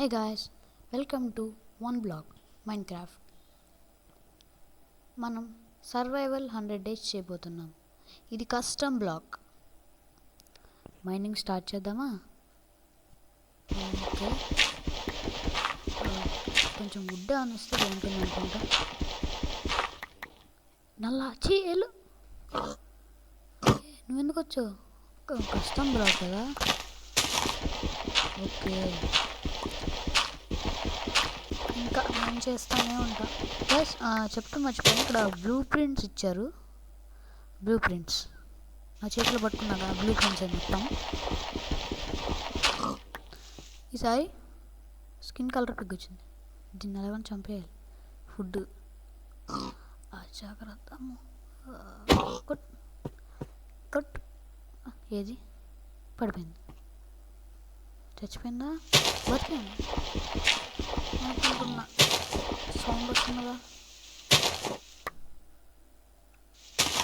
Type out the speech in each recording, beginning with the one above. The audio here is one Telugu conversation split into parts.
Hey guys, welcome to One Block Minecraft. మనం సర్వైవల్ 100 డేస్ చేయబోతున్నాం. ఇది కస్టమ్ బ్లాక్. మైనింగ్ స్టార్ట్ చేద్దామా? ఓకే, కొంచెం వుడ్ అనిస్తే బాగుంటుంది అనుకుంటా. నల్లా చీలు నువ్వెందుకు వచ్చావు? కస్టమ్ బ్లాక్ కదా. ఓకే, ఇంకా నేను చేస్తూనే ఉంటా. ప్లస్ చెప్తూ మర్చిపోయాను, ఇక్కడ బ్లూ ప్రింట్స్ ఇచ్చారు. బ్లూ ప్రింట్స్ నా చేతిలో పట్టుకున్నాను. బ్లూ ప్రింట్స్ అని మొత్తం. ఈసారి స్కిన్ కలర్ పిగ్ వచ్చింది. దీన్ని ఎలాగని చంపేయాలి. ఫుడ్ జాగ్రత్త. కొట్ కొట్ ఏది పడిపోయింది. చచ్చిపోయిందా? బతికింది అనుకుంటున్నా. సౌండ్ వస్తున్నదా?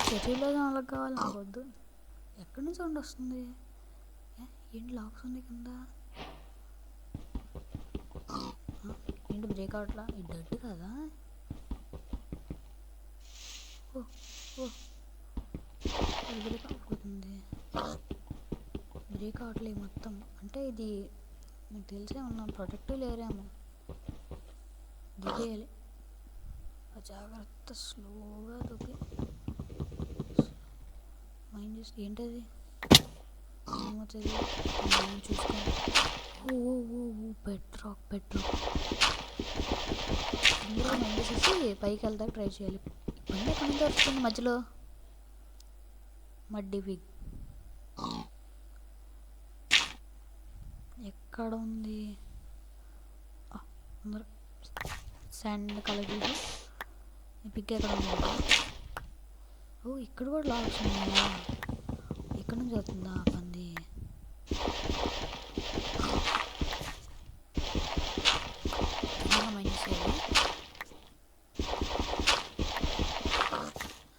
చర్యలో వాళ్ళకి కావాలి, నాకు వద్దు. ఎక్కడి నుంచి సౌండ్ వస్తుంది? ఏంటి లాక్స్ ఉంది కింద? ఏంటి బ్రేక్ అవట్లా? ఈ డర్ట్ కదా. ఓ ఓ బ్రేక్ అయిపోతుంది. బ్రేక్ అవట్లేదు మొత్తం. అంటే ఇది మీకు తెలిసే ఉన్నాం, ప్రొటెక్టివ్ లేరేమో. దిగేయాలి జాగ్రత్త. స్లోగా దూకి మైండ్ చేసి ఏంటది ఏమవుతుంది చూసుకోండి. ఓ ఓ ఓ పెట్రాక్ పెట్రాక్. అందరూ మైండ్ చేసేసి పైకి వెళ్తాక ట్రై చేయాలి. బండి ఎక్కడి నుంచి వస్తుంది మధ్యలో? మడ్డి పిగ్ ఎక్కడ ఉంది? అందరూ శాండ్ కలర్ చూసి ఈ పిక్ ఎక్కడ ఉంది? ఓ ఇక్కడ కూడా లాక్స్ ఉన్నాయా? ఎక్కడి నుంచి అవుతుందా పంది?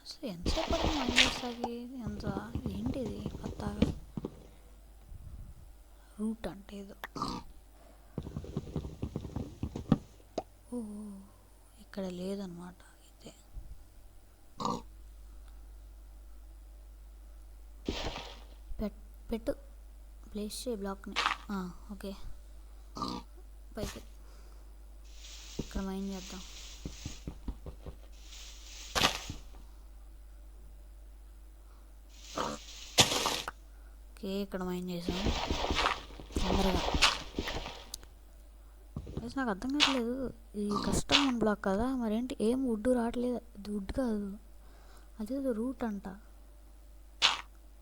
అసలు ఎంతసేపు పడుతుంది మైండ్ చేస్తాకి? ఎంత ఏంటిది కొత్తగా? రూట్ అంటే ఏదో. ఓ ఇక్కడ లేదనమాట. అయితే పెట్టు ప్లేస్ చేయి బ్లాక్ని. ఓకే, పైకి ఇక్కడ మైండ్ చేద్దాం. ఓకే, ఇక్కడ మైండ్ చేసాం తొందరగా. నాకు అర్థం కావట్లేదు, ఇది కస్టమ్ బ్లాక్ కదా, మరేంటి ఏం వుడ్ రావట్లేదు? అది వుడ్ కాదు, అదేదో రూట్ అంట.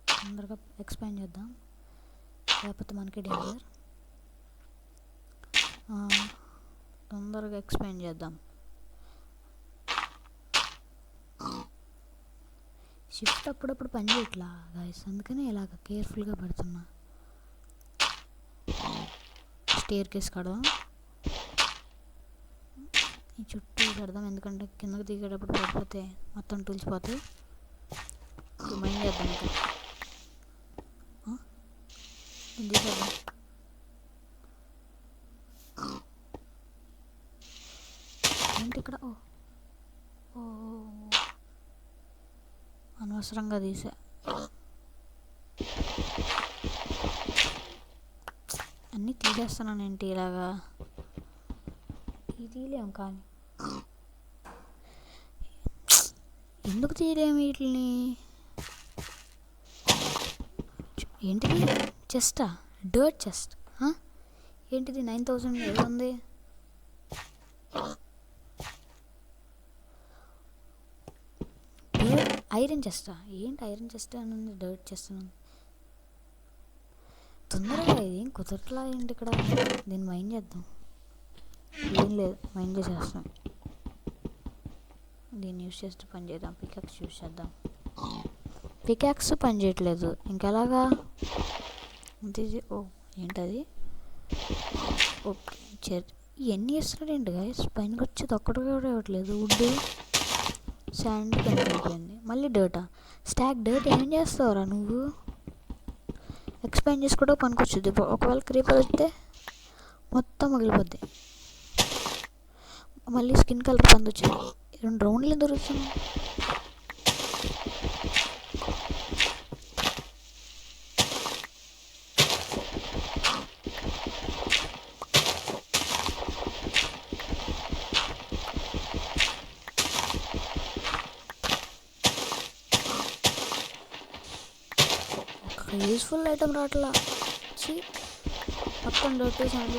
తొందరగా ఎక్స్పాండ్ చేద్దాం, లేకపోతే మనకి డేంజర్. తొందరగా ఎక్స్పాండ్ చేద్దాం. షిఫ్ట్ అప్పుడప్పుడు పని చేయట్లా గైస్, అందుకనే ఇలాగ కేర్ఫుల్గా పెడుతున్నా. స్టేర్ కేస్ కడదాం, ఈ చుట్టూ పెడదాం, ఎందుకంటే కిందకి దిగేటప్పుడు పడిపోతే మొత్తం తులిచిపోతాయి. మైండ్ చేద్దాం ఇంకా. దిగేద్దాం. ఏంటి ఇక్కడ? ఓ ఓ అనవసరంగా తీసా. అన్నీ తీసేస్తున్నాను ఏంటి ఇలాగా? తీయలేము కానీ ఎందుకు తీయలేము వీటిని? ఏంటిది? చెస్టా? డర్ట్ చెస్ట్ ఏంటిది? 9000 ఎలా ఉంది? ఐరన్ చెస్టా? ఏంటి ఐరన్ చెస్ట్ అని ఉంది, డర్ట్ చెస్ట్ అని ఉంది. తొందరగా ఇదేం కుదరట్లా ఏంటి ఇక్కడ? దీన్ని మైండ్ చేద్దాం. ఏం లేదు, మైండ్ చేసేస్తాం. దీన్ని యూస్ చేస్తూ పని చేద్దాం. పికాక్స్ యూస్ చేద్దాం. పికాక్స్ పని చేయట్లేదు, ఇంకెలాగా? ఓ ఏంటది? ఓకే, ఇవన్నీ వేస్తున్నాడు ఏంటి గైస్? పైనకి వచ్చేది ఒక్కటి కూడా ఇవ్వట్లేదు. వుడ్ శాండ్ కింద అయిపోయింది, మళ్ళీ డర్టా. స్టాక్ డర్ట్ ఏం చేస్తావురా నువ్వు? ఎక్స్పాండ్ చేసుకోవడం పనికొచ్చుద్ది. ఒకవేళ క్రీపర్ వస్తే మొత్తం పగిలిపోద్ది. మళ్ళీ స్కిన్ కలర్ పంది వచ్చింది. 2 రౌండ్లు దొరుకుతుంది. యూస్ఫుల్ ఐటమ్ రావట్లా. మొత్తం డర్టీ శాండీ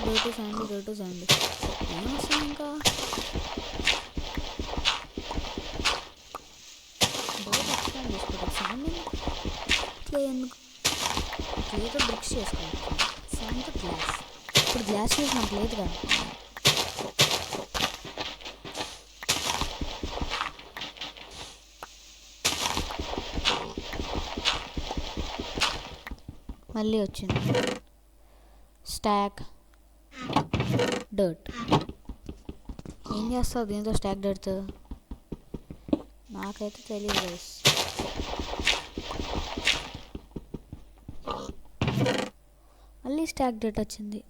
ఏమొస్తుంది ఇంకా. ఎక్స్ప్లెయిన్ చేసుకోవడం శాండీ ఇట్లా ఎందుకు ఏదో బ్రిక్స్ చేసుకోవాలి. శాండ్ గ్లాస్, ఇప్పుడు గ్లాస్ యూజ్ మనకు లేదు కదా. మళ్ళీ వచ్చింది స్టాక్ డర్ట్. ఏం చేస్తావు దీంతో స్టాక్ డర్ట్? నాకైతే తెలియదు గైస్. మళ్ళీ స్టాక్ డర్ట్ వచ్చింది.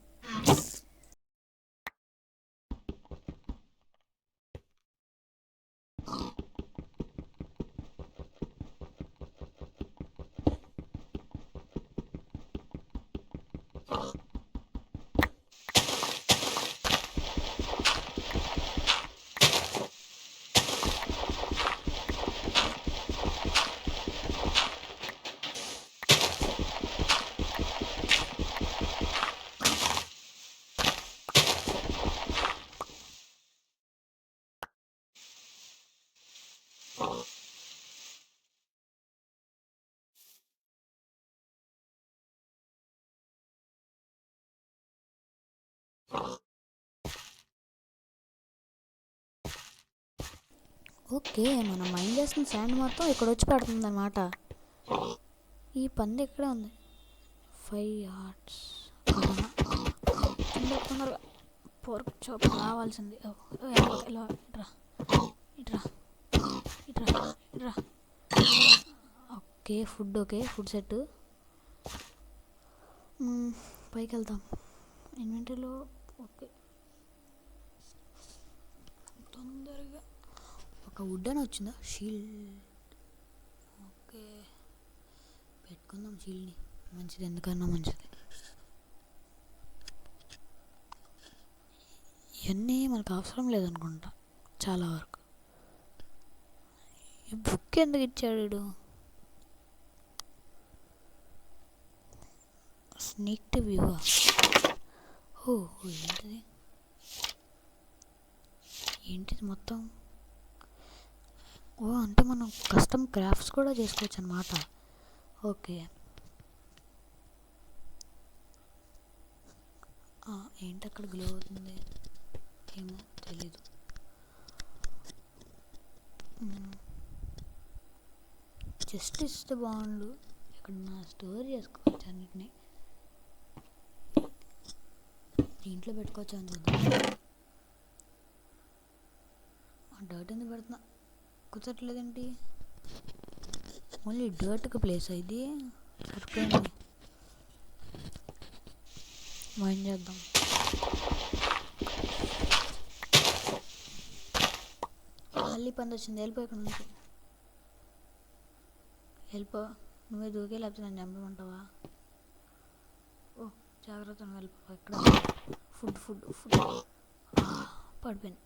ఓకే, మనం మైండ్ చేసిన శాండ్ మొత్తం ఇక్కడ వచ్చి పడుతుంది అన్నమాట. ఈ పంది ఎక్కడే ఉంది. 5 yards. తొందరగా పోర్క్ చాప్ రావాల్సింది. ఇలా ఇట్రా. Okay food set. పైకి వెళ్తాం ఇన్వెంటరీలో. ఓకే తొందరగా ఒక వుడ్ అని వచ్చిందా? షీల్డ్. ఓకే పెట్టుకుందాం షీల్డ్ని. మంచిది, ఎందుకన్నా మంచిది. ఇవన్నీ మనకు అవసరం లేదనుకుంటా చాలా వరకు. ఈ బుక్ ఎందుకు ఇచ్చాడు? Sneak to view. ఏంటిది మొత్తం? అంటే మనం కస్టమ్ క్రాఫ్ట్స్ కూడా చేసుకోవచ్చు అన్నమాట. ఓకే ఏంటి అక్కడ గ్లో అవుతుంది? ఏమో తెలీదు. జస్ట్ ఇస్తే బాగుండు. ఇక్కడ స్టోర్ చేసుకోవచ్చు అన్నిటినీ. దీంట్లో పెట్టుకోవచ్చు అని చూద్దాం. డర్ట్ ఎందుకు పెడుతున్నా? కుదరట్లేదేంటి? ఓన్లీ డర్ట్కి ప్లేస్ ఇది. సరిపోయింది. మైండ్ చేద్దాం. మళ్ళీ పంది వచ్చింది. వెళ్ళిపో ఇక్కడ నుంచి. వెళ్ళిపో. నువ్వే దూకే, లేకపోతే నన్ను చంపమంటావా? జాగ్రత్త, నువ్వు వెళ్ళిపో. ఇక్కడ ఫుడ్ పడిపోయింది.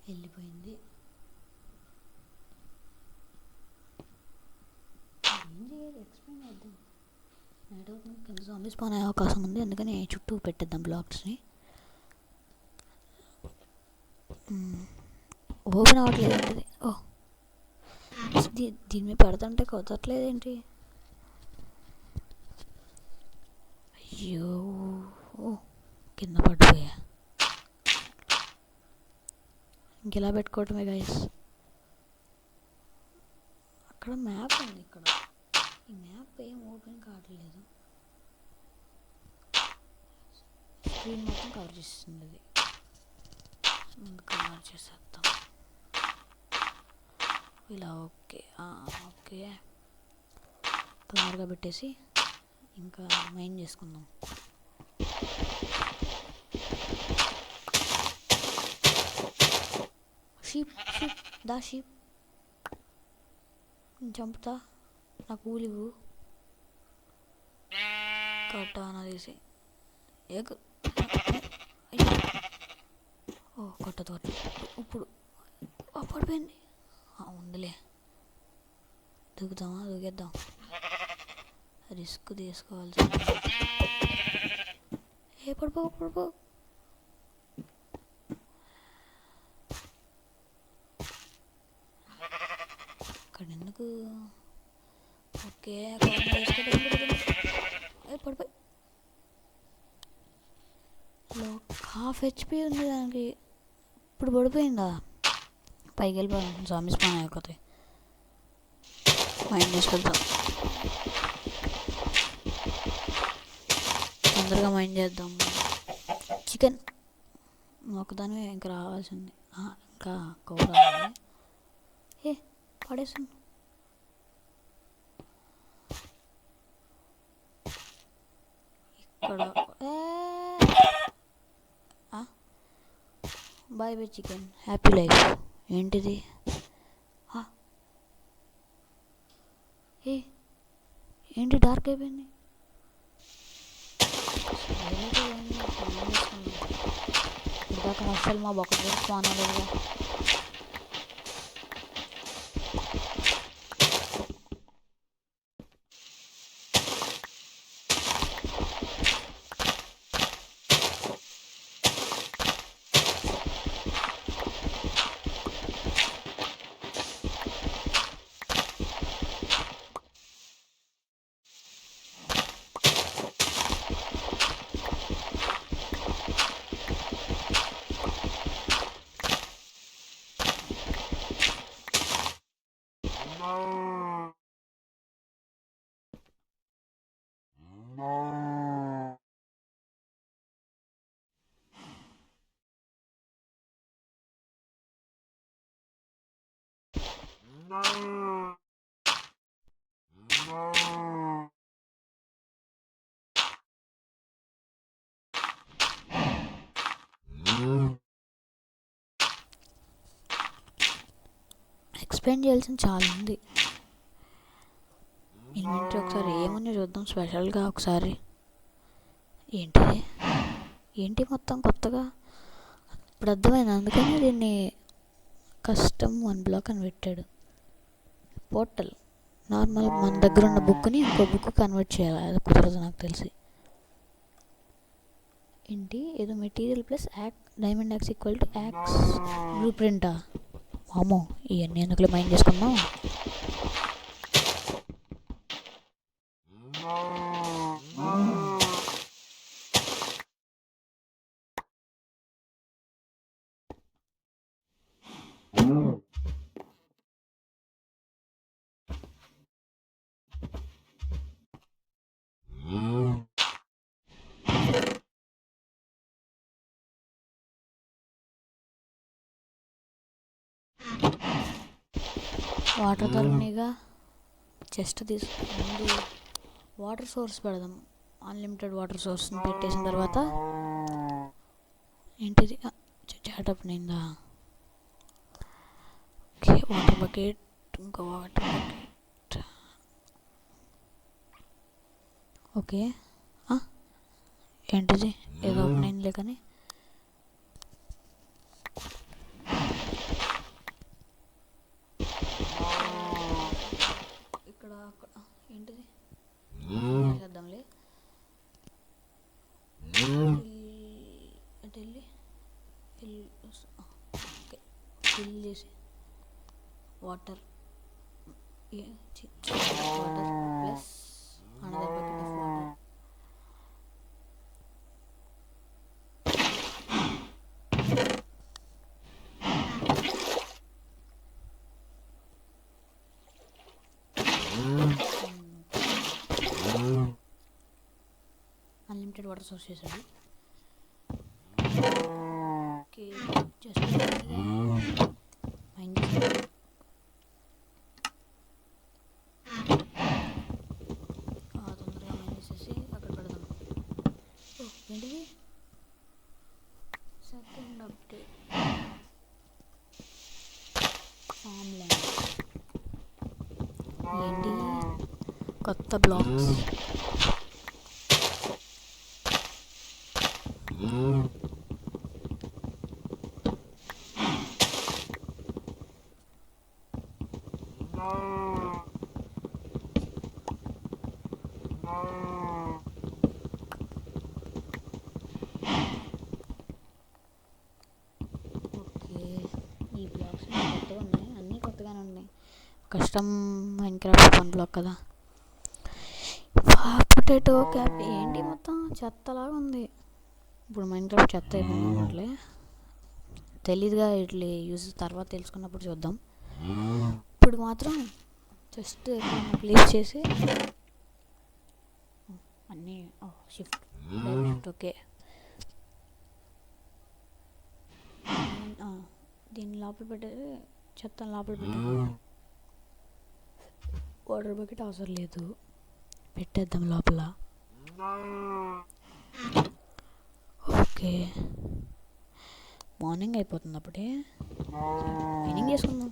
వెళ్ళిపోయింది. ఏం చేయాలి? ఎక్స్ప్లెయిన్ చేద్దాం. నైట్ అవుతుంది, కింద జోంబీస్ స్పాన్ అయ్యే అవకాశం ఉంది. అందుకని చుట్టూ పెట్టేద్దాం బ్లాక్స్ని. ఓపెన్ అవ్వట్లేదు ఏంటిది? దీని మీద పెడుతుంటే కుదరట్లేదేంటి? అయ్యో కింద పడిపోయా. ఇంకెలా పెట్టుకోవటమే గైస్. అక్కడ మ్యాప్ ఉంది. ఇక్కడ ఈ మ్యాప్ ఏం ఓపెన్ కావట్లేదు. స్క్రీన్ మొత్తం కవర్ చేస్తుంది అది. ముందు కవర్ చేసేద్దాం ఇలా. ఓకే తొందరగా పెట్టేసి ఇంకా మైండ్ చేసుకుందాం. షీప్ దా షీప్ చంపుతా, నాకు ఊలివు కట్టాన తీసి ఎగ్. ఓ కొట్టదు ఇప్పుడు పడిపోయింది. ఉందిలే, దూకేద్దాం, రిస్క్ తీసుకోవాల్సి. ఏ పడిపో అక్కడ ఎందుకు. ఓకే పడిపోయి హాఫ్ హెచ్పి ఉంది దానికి. ఇప్పుడు పడిపోయిందా? పైకి వెళ్ళిపోయాను, జాంబీస్ పని అయిపోతాయి. మైండ్ చేసుకెళ్తాం, తొందరగా మైండ్ చేద్దాం. చికెన్ ఒకదానివే ఇంకా రావాల్సింది, ఇంకా కూర ఏ పడేసాను. ఇక్కడ bye bye chicken, happy life. ఏంటిది? ఏంటి డార్క్ అయిపోయింది? ఇందాక అసలు మా బొక్క స్పాన్ అవ్వలేదుగా. ఎక్స్ప్లెయిన్ చేయాల్సింది చాలా ఉంది. ఇన్వెంటరీ ఒకసారి ఏమన్నా చూద్దాం స్పెషల్గా ఒకసారి. ఏంటి మొత్తం కొత్తగా ఇప్పుడు అర్థమైంది. అందుకని దీన్ని కస్టమ్ 1 బ్లాక్ అని పెట్టాడు. పోర్టల్ నార్మల్ మన దగ్గర ఉన్న బుక్ని ఇంకో బుక్ కన్వర్ట్ చేయాలి, అది కుదరదు నాకు తెలిసి. ఏంటి ఏదో material plus diamond axe equal to axe బ్లూ ప్రింటా? అమ్మో, ఇవన్నీ ఎందుకులే మైండ్ చేసుకుందాం. వాటర్ దొరికినాయిగా, చెస్ట్ ముందు వాటర్ సోర్స్ పెడదాం. అన్లిమిటెడ్ వాటర్ సోర్స్ని పెట్టేసిన తర్వాత ఏంటిది చాటప్ నిందా. ఓకే, వాటర్ బకెట్, ఇంకా వాటర్ బకెట్. ఓకే, ఏంటిది ఏదో ఓపెన్ అయిందిలే కానీ. ఇక్కడ ఏంటిది చేద్దాంలే. అటు వెళ్ళి ఓకే, ఫిల్ చేసి water plus another bucket of water. Unlimited water source చేశాడు. ఓకే, జస్ట్ మైండ్ తొందరగా మైండ్ చేసేసి ఏంటిది సెకండ్ అప్డేట్ ఫామ్ ల్యాండ్ ఏంటి కొత్త బ్లాక్స్ ఈ బ్లాక్స్ కొత్తగా ఉన్నాయి, అన్నీ కొత్తగానే ఉన్నాయి. కస్టమ్ మైన్క్రాఫ్ట్ 1 బ్లాక్ కదా. పొటాటో క్యాప్ ఏంటి మొత్తం చెత్తలాగా ఉంది. ఇప్పుడు మైన్క్రాఫ్ట్ చెత్త అయిపోయింది అన్నట్లే. తెలీదుగా ఇట్లా యూజ్ తర్వాత తెలుసుకున్నప్పుడు చూద్దాం. ఇప్పుడు మాత్రం జస్ట్ ఎక్కడైనా ప్లేస్ చేసి అన్నీ షిఫ్ట్ ఓకే. దీన్ని లోపల పెట్టేది, చెత్తను లోపల పెట్టేది. వాటర్ బకెట్ అవసరం లేదు, పెట్టేద్దాం లోపల. ఓకే మార్నింగ్ అయిపోతుంది, అప్పుడే మైనింగ్ చేసుకుందాం.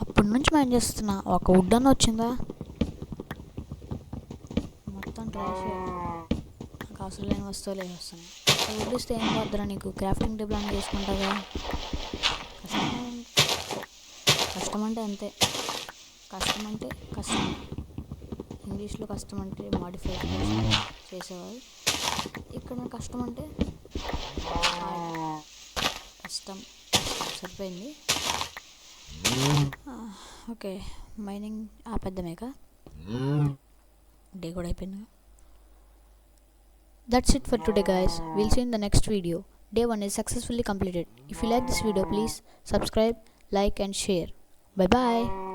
అప్పటి నుంచి మైండ్ చేస్తున్నా, ఒక వుడ్ అని వచ్చిందా? మొత్తం ట్రాష్, నాకు అవసరం లేని వస్తువులు వస్తున్నాయి. వుడ్ ఇస్తే ఏం పోద్దురా నీకు, క్రాఫ్టింగ్ టేబుల్ అని చేసుకుంటాగా. కష్టం అంటే అంతే, కష్టం అంటే కష్టం. ఇంగ్లీష్లో కష్టం అంటే మాడిఫై చేసేవాళ్ళు, ఇక్కడ కష్టం అంటే కష్టం. సరిపోయింది. ఓకే మైనింగ్ ఆపేద్దామేక, డే కూడా అయిపోయింది. That's it for today guys, we'll see you in the next video. Day 1 is successfully completed. If you like this video, please subscribe, like and share. Bye bye.